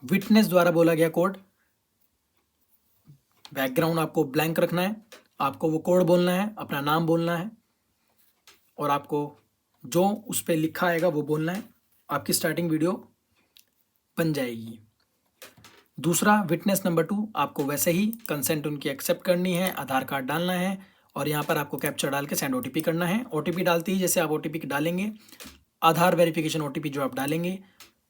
विटनेस द्वारा बोला गया कोड। बैकग्राउंड आपको ब्लैंक रखना है, आपको वो कोड बोलना है, अपना नाम बोलना है, और आपको जो उस पर लिखा आएगा वो बोलना है। आपकी स्टार्टिंग वीडियो बन जाएगी। दूसरा विटनेस नंबर 2, आपको वैसे ही कंसेंट उनकी एक्सेप्ट करनी है, आधार कार्ड डालना है, और यहाँ पर आपको कैप्चर डाल के सेंड OTP करना है। OTP डालते ही जैसे आप OTP डालेंगे, आधार वेरिफिकेशन OTP जो आप डालेंगे,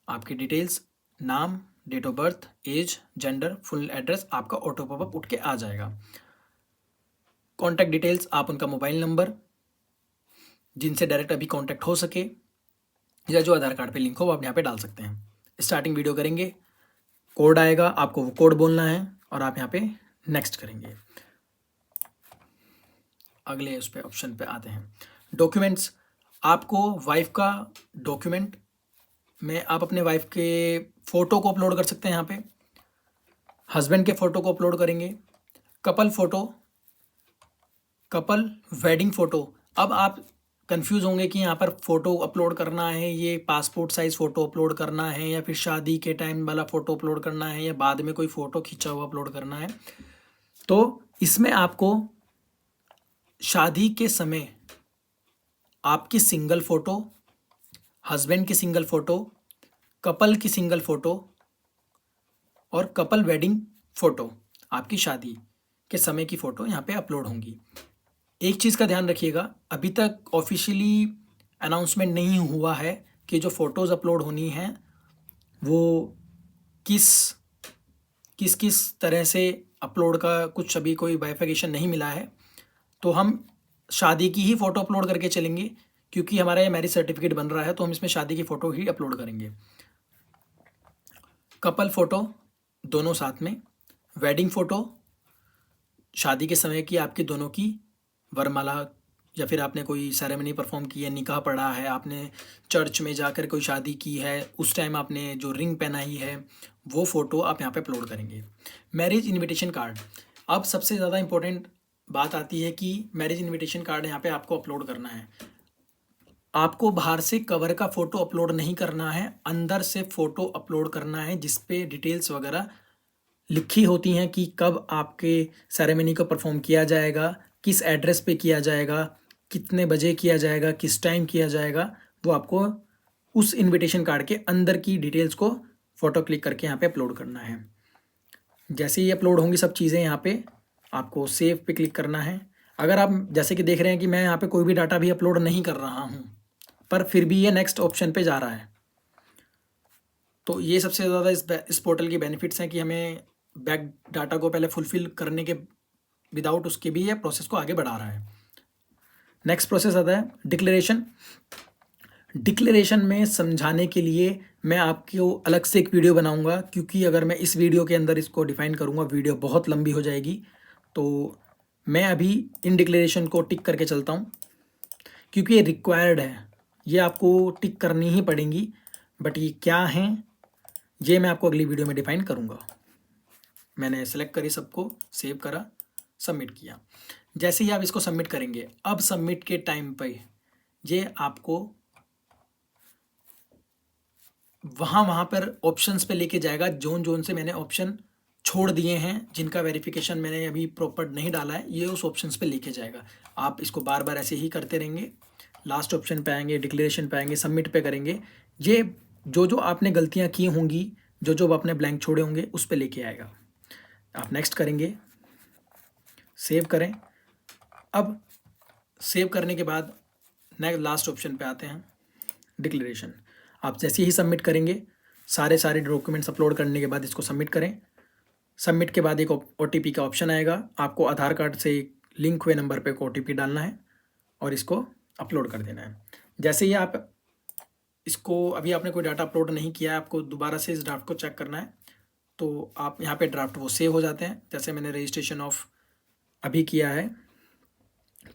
आपकी डिटेल्स, नाम, date of birth, age, gender, full address आपका ऑटो पॉपअप उठ के आ जाएगा। कॉन्टैक्ट डिटेल्स, आप उनका मोबाइल नंबर जिनसे डायरेक्ट अभी कॉन्टैक्ट हो सके, या जो आधार कार्ड पे लिंक हो वो आप यहाँ पे डाल सकते हैं। स्टार्टिंग वीडियो करेंगे, कोड आएगा, आपको वो कोड बोलना है, और आप यहाँ पे नेक्स्ट करेंगे। अगले उस पे ऑप्शन पे आते हैं, डॉक्यूमेंट्स। आपको वाइफ का डॉक्यूमेंट में आप अपने वाइफ के फ़ोटो को अपलोड कर सकते हैं। यहाँ पे हस्बैंड के फ़ोटो को अपलोड करेंगे, couple photo, couple wedding photo. अब आप कंफ्यूज होंगे कि यहाँ पर फ़ोटो अपलोड करना है, ये पासपोर्ट साइज़ फ़ोटो अपलोड करना है, या फिर शादी के टाइम वाला फ़ोटो अपलोड करना है, या बाद में कोई फ़ोटो खींचा हुआ अपलोड करना है। तो इसमें आपको शादी के समय आपकी सिंगल फ़ोटो, हस्बैंड की सिंगल फ़ोटो, कपल की सिंगल फ़ोटो, और कपल वेडिंग फ़ोटो, आपकी शादी के समय की फ़ोटो यहाँ पे अपलोड होंगी। एक चीज़ का ध्यान रखिएगा, अभी तक ऑफिशियली अनाउंसमेंट नहीं हुआ है कि जो फ़ोटोज़ अपलोड होनी हैं वो किस किस किस तरह से अपलोड का कुछ अभी कोई बाइफिकेशन नहीं मिला है। तो हम शादी की ही फ़ोटो अपलोड करके चलेंगे, क्योंकि हमारा ये मैरिज सर्टिफिकेट बन रहा है, तो हम इसमें शादी की फ़ोटो ही अपलोड करेंगे। कपल फ़ोटो दोनों साथ में, वेडिंग फ़ोटो शादी के समय की आपकी दोनों की वरमाला या फिर आपने कोई सेरेमनी परफॉर्म की है, निकाह पढ़ा है, आपने चर्च में जाकर कोई शादी की है, उस टाइम आपने जो रिंग पहनाई है वो फ़ोटो आप यहाँ पे अपलोड करेंगे। मैरिज इनविटेशन कार्ड, अब सबसे ज़्यादा इम्पोर्टेंट बात आती है कि मैरिज इनविटेशन कार्ड यहाँ पे आपको अपलोड करना है। आपको बाहर से कवर का फ़ोटो अपलोड नहीं करना है, अंदर से फ़ोटो अपलोड करना है जिस पे डिटेल्स वगैरह लिखी होती हैं कि कब आपके सेरेमनी को परफॉर्म किया जाएगा, किस एड्रेस पे किया जाएगा, कितने बजे किया जाएगा, किस टाइम किया जाएगा। वो आपको उस इनविटेशन कार्ड के अंदर की डिटेल्स को फ़ोटो क्लिक करके यहाँ पे अपलोड करना है। जैसे ही अपलोड होंगी सब चीज़ें यहाँ पे आपको सेव पे क्लिक करना है। अगर आप जैसे कि देख रहे हैं कि मैं यहाँ पे कोई भी डाटा भी अपलोड नहीं कर रहा हूँ, पर फिर भी ये नेक्स्ट ऑप्शन पे जा रहा है। तो ये सबसे ज़्यादा इस पोर्टल के बेनिफिट्स हैं कि हमें बैक डाटा को पहले फुलफ़िल करने के विदाउट उसके भी ये प्रोसेस को आगे बढ़ा रहा है। नेक्स्ट प्रोसेस आता है डिक्लेरेशन। डिक्लेरेशन में समझाने के लिए मैं आपको अलग से एक वीडियो बनाऊंगा, क्योंकि अगर मैं इस वीडियो के अंदर इसको डिफ़ाइन करूंगा वीडियो बहुत लंबी हो जाएगी। तो मैं अभी इन डिक्लेरेशन को टिक करके चलता हूं, क्योंकि ये रिक्वायर्ड है, ये आपको टिक करनी ही पड़ेंगी। बट ये क्या हैं ये मैं आपको अगली वीडियो में डिफ़ाइन करूंगा। मैंने सेलेक्ट करी सबको, सेव करा, सबमिट किया। जैसे ही आप इसको सबमिट करेंगे, अब सबमिट के टाइम पे ये आपको वहाँ पर ऑप्शंस पे लेके जाएगा, जोन जोन से मैंने ऑप्शन छोड़ दिए हैं, जिनका वेरिफिकेशन मैंने अभी प्रॉपर नहीं डाला है, ये उस ऑप्शंस पे लेके जाएगा। आप इसको बार बार ऐसे ही करते रहेंगे। लास्ट ऑप्शन पे आएंगे, डिक्लेरेशन पे आएंगे, सबमिट पे करेंगे। ये जो जो आपने गलतियाँ की होंगी, जो जो आपने ब्लैंक छोड़े होंगे, उस पर लेके आएगा। आप नेक्स्ट करेंगे, सेव करें। अब सेव करने के बाद नेक्स्ट लास्ट ऑप्शन पे आते हैं, डिक्लेरेशन। आप जैसे ही सबमिट करेंगे, सारे डॉक्यूमेंट्स अपलोड करने के बाद इसको सबमिट करें। सबमिट के बाद एक OTP का ऑप्शन आएगा, आपको आधार कार्ड से लिंक हुए नंबर पे एक OTP डालना है और इसको अपलोड कर देना है। जैसे ही आप इसको, अभी आपने कोई डाटा अपलोड नहीं किया है, आपको दोबारा से इस ड्राफ्ट को चेक करना है, तो आप यहाँ पे ड्राफ्ट वो सेव हो जाते हैं। जैसे मैंने रजिस्ट्रेशन ऑफ अभी किया है,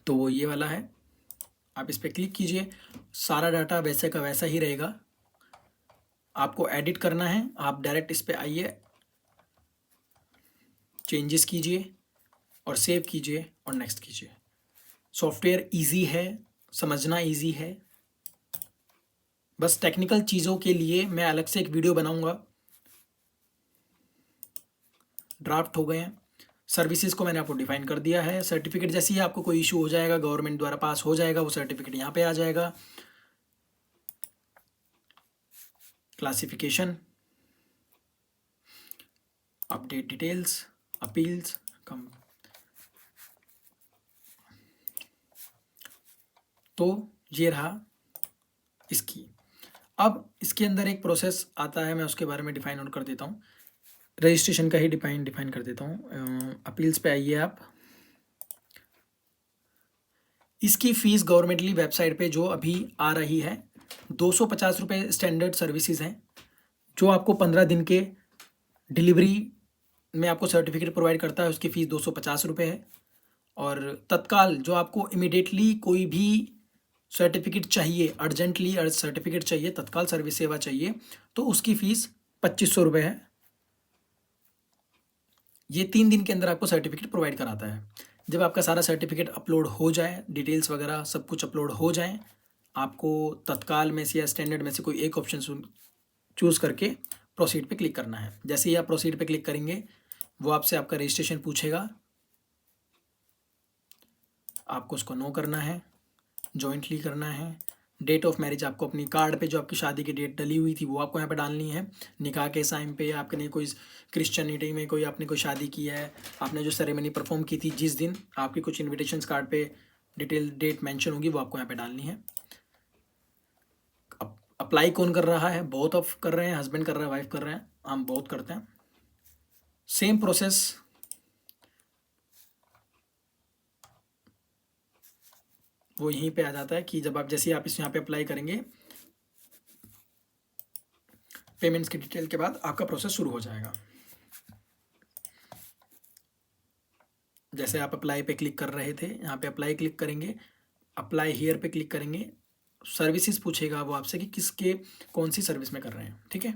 तो वो ये वाला है। आप इस पर क्लिक कीजिए, सारा डाटा वैसे का वैसा ही रहेगा। आपको एडिट करना है, आप डायरेक्ट इस पर आइए, चेंजेस कीजिए और सेव कीजिए और नेक्स्ट कीजिए। सॉफ्टवेयर इजी है, समझना इजी है। बस टेक्निकल चीज़ों के लिए मैं अलग से एक वीडियो बनाऊंगा। ड्राफ्ट हो गए हैं, सर्विसेज को मैंने आपको डिफाइन कर दिया है। सर्टिफिकेट जैसे ही आपको कोई इशू हो जाएगा, गवर्नमेंट द्वारा पास हो जाएगा, वो सर्टिफिकेट यहाँ पे आ जाएगा। क्लासिफिकेशन, अपडेट डिटेल्स, अपील्स, कम। तो ये रहा इसकी। अब इसके अंदर एक प्रोसेस आता है, मैं उसके बारे में डिफाइन आउट कर देता हूँ। रजिस्ट्रेशन का ही डिफाइन कर देता हूँ। अपील्स पे आइए आप। इसकी फ़ीस गवर्नमेंटली वेबसाइट पे जो अभी आ रही है 250 रुपये स्टैंडर्ड सर्विसेज हैं, जो आपको 15 दिन के डिलीवरी में आपको सर्टिफिकेट प्रोवाइड करता है, उसकी फ़ीस 250 रुपये है। और तत्काल जो आपको इमिडिएटली कोई भी सर्टिफिकेट चाहिए, अर्जेंटली सर्टिफिकेट चाहिए, तत्काल सर्विस सेवा चाहिए, तो उसकी फ़ीस 2500 रुपये है। ये 3 दिन के अंदर आपको सर्टिफिकेट प्रोवाइड कराता है। जब आपका सारा सर्टिफिकेट अपलोड हो जाए, डिटेल्स वगैरह सब कुछ अपलोड हो जाए, आपको तत्काल में से या स्टैंडर्ड में से कोई एक ऑप्शन चूज़ करके प्रोसीड पे क्लिक करना है। जैसे ही आप प्रोसीड पे क्लिक करेंगे, वो आपसे आपका रजिस्ट्रेशन पूछेगा, आपको उसको नो करना है, जॉइंटली करना है। डेट ऑफ मैरिज आपको अपनी कार्ड पे जो आपकी शादी की डेट डली हुई थी वो आपको यहाँ पे डालनी है। निकाह के टाइम पे आपने कोई क्रिश्चियनिटी में कोई आपने कोई शादी की है, आपने जो सेरेमनी परफॉर्म की थी जिस दिन, आपकी कुछ इन्विटेशंस कार्ड पे डिटेल डेट मेंशन होगी, वो आपको यहाँ पे डालनी है। अप्लाई कौन कर रहा है? बोथ ऑफ कर रहे हैं, हस्बैंड कर रहा है, वाइफ कर रहे हैं, हम बोथ करते हैं। सेम प्रोसेस वो यहीं पे आ जाता है कि जब आप जैसे आप इस यहाँ पे अप्लाई करेंगे, पेमेंट्स की डिटेल के बाद आपका प्रोसेस शुरू हो जाएगा। जैसे आप अप्लाई पे क्लिक कर रहे थे, यहाँ पे अप्लाई क्लिक करेंगे, अप्लाई हियर पे क्लिक करेंगे, सर्विसेज पूछेगा वो आपसे कि किसके कौन सी सर्विस में कर रहे हैं, ठीक है।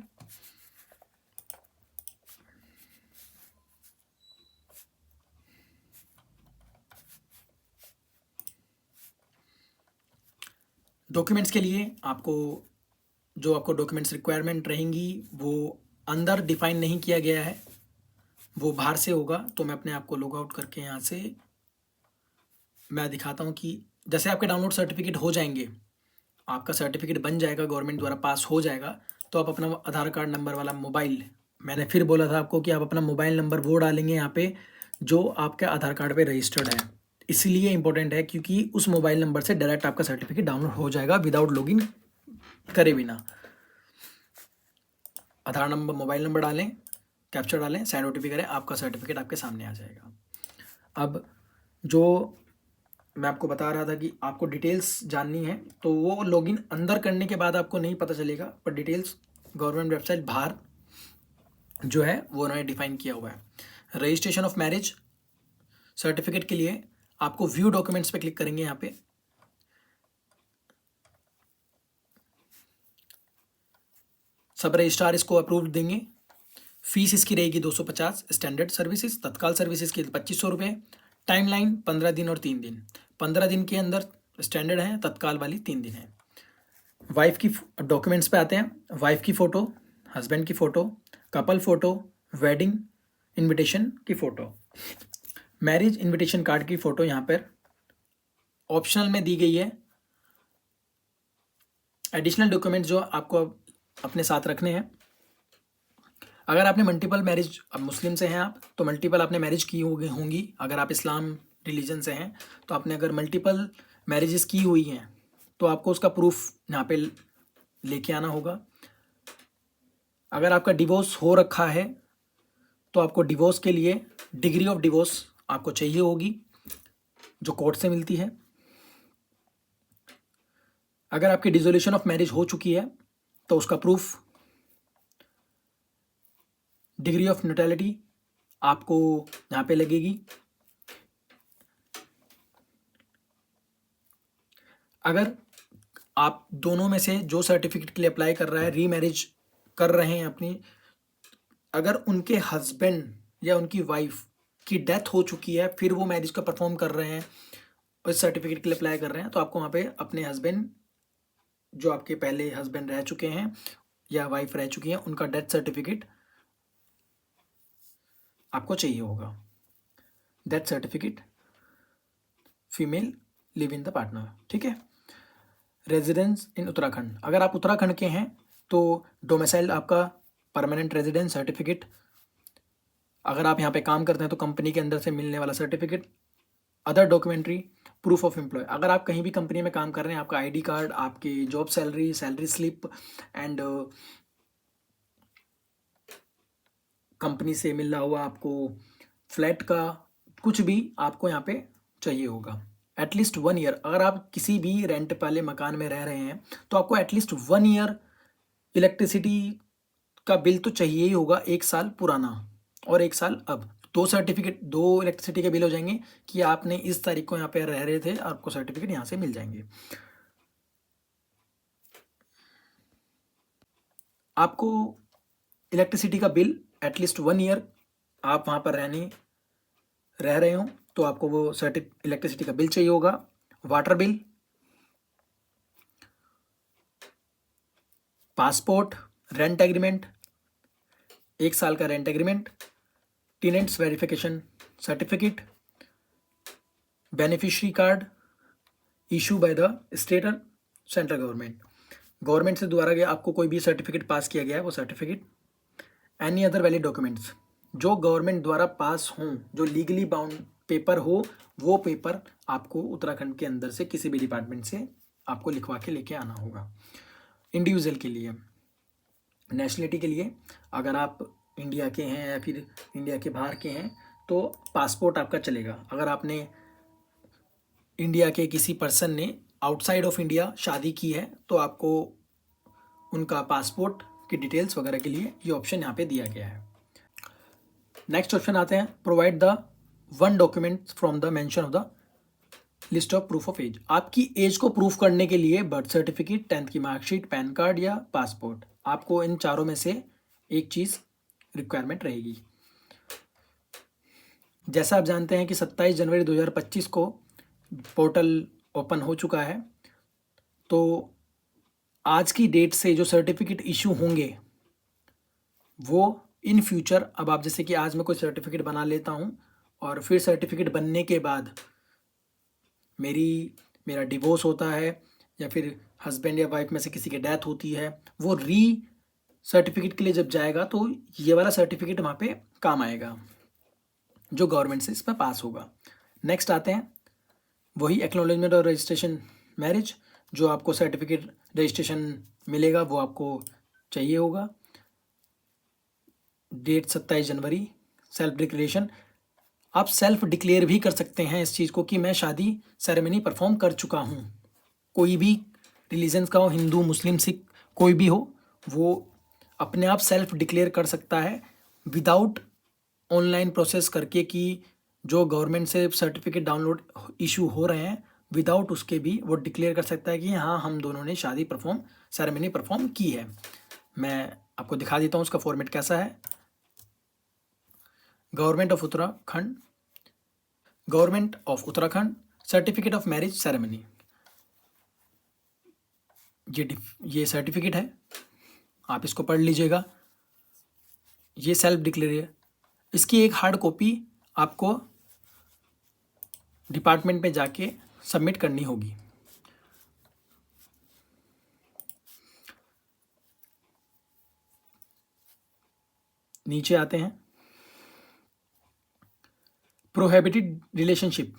डॉक्यूमेंट्स के लिए आपको डॉक्यूमेंट्स रिक्वायरमेंट रहेंगी वो अंदर डिफाइन नहीं किया गया है, वो बाहर से होगा। तो मैं अपने आप को लॉग आउट करके यहाँ से मैं दिखाता हूँ कि जैसे आपके डाउनलोड सर्टिफिकेट हो जाएंगे, आपका सर्टिफिकेट बन जाएगा, गवर्नमेंट द्वारा पास हो जाएगा, तो आप अपना आधार कार्ड नंबर वाला मोबाइल, मैंने फिर बोला था आपको कि आप अपना मोबाइल नंबर वो डालेंगे यहाँ पे जो आपके आधार कार्ड पे रजिस्टर्ड है। इसलिए इंपॉर्टेंट है क्योंकि उस मोबाइल नंबर से डायरेक्ट आपका सर्टिफिकेट डाउनलोड हो जाएगा विदाउट लॉगिन करे बिना। आधार नंबर, मोबाइल नंबर डालें, कैप्चर डालें, सेंड OTP करें, आपका सर्टिफिकेट आपके सामने आ जाएगा। अब जो मैं आपको बता रहा था कि आपको डिटेल्स जाननी है, तो वो लॉगिन अंदर करने के बाद आपको नहीं पता चलेगा, पर डिटेल्स गवर्नमेंट वेबसाइट बाहर जो है वो उन्होंने डिफाइन किया हुआ है। रजिस्ट्रेशन ऑफ मैरिज सर्टिफिकेट के लिए आपको व्यू डॉक्यूमेंट्स पे क्लिक करेंगे, यहाँ पे सब रजिस्ट्रार इसको अप्रूव देंगे। फीस इसकी रहेगी 250, स्टैंडर्ड सर्विसेज, तत्काल सर्विसेज की 2500 रुपये। टाइमलाइन 15 दिन और 3 दिन, 15 दिन के अंदर स्टैंडर्ड है, तत्काल वाली 3 दिन है। वाइफ की डॉक्यूमेंट्स पे आते हैं, वाइफ की फ़ोटो, हस्बैंड की photo, couple photo, wedding invitation की फ़ोटो, मैरिज इनविटेशन कार्ड की फ़ोटो यहाँ पर ऑप्शनल में दी गई है। एडिशनल डॉक्यूमेंट जो आपको अपने साथ रखने हैं, अगर आपने मल्टीपल मैरिज, अब मुस्लिम से हैं आप तो मल्टीपल आपने मैरिज की होंगी, अगर आप इस्लाम रिलीजन से हैं तो आपने अगर मल्टीपल मैरिजेस की हुई हैं तो आपको उसका प्रूफ यहाँ पे लेके आना होगा। अगर आपका डिवोर्स हो रखा है तो आपको डिवोर्स के लिए डिग्री ऑफ डिवोर्स आपको चाहिए होगी जो कोर्ट से मिलती है। अगर आपकी डिसोल्यूशन ऑफ मैरिज हो चुकी है तो उसका प्रूफ, डिग्री ऑफ न्यूट्रलिटी आपको यहाँ पे लगेगी। अगर आप दोनों में से जो सर्टिफिकेट के लिए अप्लाई कर रहा है, रीमैरिज कर रहे हैं अपनी, अगर उनके हस्बैंड या उनकी वाइफ की डेथ हो चुकी है फिर वो मैरिज का परफॉर्म कर रहे हैं और इस सर्टिफिकेट के लिए अप्लाई कर रहे हैं, तो आपको वहाँ पे अपने हस्बैंड, जो आपके पहले हस्बैंड रह चुके हैं या वाइफ रह चुकी हैं, उनका डेथ सर्टिफिकेट आपको चाहिए होगा। Death certificate, female live in the partner, ठीक है। रेजिडेंस इन उत्तराखंड, अगर आप उत्तराखंड के हैं तो डोमिसाइल आपका परमानेंट रेजिडेंस सर्टिफिकेट, अगर आप यहाँ पे काम करते हैं तो कंपनी के अंदर से मिलने वाला certificate. Other documentary, proof of employ, अगर आप कहीं भी कंपनी में काम कर रहे हैं, आपका ID कार्ड, आपकी job salary, salary slip and company से मिल रहा हुआ आपको फ्लैट का कुछ भी आपको यहाँ पे चाहिए होगा। एटलीस्ट 1 ईयर, अगर आप किसी भी रेंट वाले मकान में रह रहे हैं तो आपको एटलीस्ट 1 ईयर इलेक्ट्रिसिटी का बिल तो चाहिए ही होगा, 1 साल पुराना और 1 साल अब। 2 सर्टिफिकेट, 2 इलेक्ट्रिसिटी के बिल हो जाएंगे कि आपने इस तारीख को यहाँ पे रह रहे थे, आपको सर्टिफिकेट यहाँ से मिल जाएंगे। आपको इलेक्ट्रिसिटी का बिल एटलीस्ट 1 ईयर आप वहाँ पर रह रहे हो तो आपको वो इलेक्ट्रिसिटी का बिल चाहिए होगा। Water bill, passport, rent agreement, 1 साल का rent agreement, tenants verification certificate, beneficiary card issue bye the state और सेंट्रल गवर्नमेंट से द्वारा आपको कोई भी सर्टिफिकेट पास किया गया है वो certificate. Any other valid documents जो गवर्नमेंट द्वारा पास हों, जो लीगली बाउंड पेपर हो, वो पेपर आपको उत्तराखंड के अंदर से किसी भी डिपार्टमेंट से आपको लिखवा के लेके आना होगा। इंडिविजुअल के लिए, नेशनलिटी के लिए, अगर आप इंडिया के हैं या फिर इंडिया के बाहर के हैं तो पासपोर्ट आपका चलेगा। अगर आपने इंडिया के किसी पर्सन ने आउटसाइड ऑफ इंडिया शादी की है तो आपको उनका पासपोर्ट की डिटेल्स वगैरह के लिए ये ऑप्शन यहाँ पे दिया गया है। नेक्स्ट ऑप्शन आते हैं, provide the 1 document from the mention of the list of proof of age, आपकी एज को प्रूफ करने के लिए बर्थ सर्टिफिकेट, 10th की मार्कशीट, पैन कार्ड या पासपोर्ट, आपको इन चारों में से एक चीज़ रिक्वायरमेंट रहेगी। जैसा आप जानते हैं कि 27 जनवरी 2025 को पोर्टल ओपन हो चुका है, तो आज की डेट से जो सर्टिफिकेट इशू होंगे वो इन फ्यूचर, अब आप जैसे कि आज मैं कोई सर्टिफिकेट बना लेता हूँ और फिर सर्टिफिकेट बनने के बाद मेरा डिवोर्स होता है या फिर हस्बैंड या वाइफ में से किसी की डेथ होती है, वो सर्टिफिकेट के लिए जब जाएगा तो ये वाला सर्टिफिकेट वहाँ पे काम आएगा जो गवर्नमेंट से इस पर पास होगा। नेक्स्ट आते हैं वही एक्नॉलेजमेंट और रजिस्ट्रेशन मैरिज, जो आपको सर्टिफिकेट रजिस्ट्रेशन मिलेगा वो आपको चाहिए होगा। डेट 27 जनवरी, सेल्फ डिक्लेरेशन, आप सेल्फ डिक्लेयर भी कर सकते हैं इस चीज़ को कि मैं शादी सेरेमनी परफॉर्म कर चुका हूँ। कोई भी रिलीजन्स का हो, हिंदू, मुस्लिम, सिख, कोई भी हो, वो अपने आप सेल्फ डिक्लेयर कर सकता है विदाउट ऑनलाइन प्रोसेस करके कि जो गवर्नमेंट से सर्टिफिकेट डाउनलोड इशू हो रहे हैं, विदाउट उसके भी वो डिक्लेयर कर सकता है कि हाँ हम दोनों ने शादी सेरेमनी परफॉर्म की है। मैं आपको दिखा देता हूँ उसका फॉर्मेट कैसा है। Government of Uttarakhand certificate of marriage ceremony, ये सर्टिफिकेट है, आप इसको पढ़ लीजिएगा। ये सेल्फ डिक्लेयर, इसकी एक हार्ड कॉपी आपको डिपार्टमेंट में जाके सबमिट करनी होगी। नीचे आते हैं, प्रोहिबिटेड रिलेशनशिप,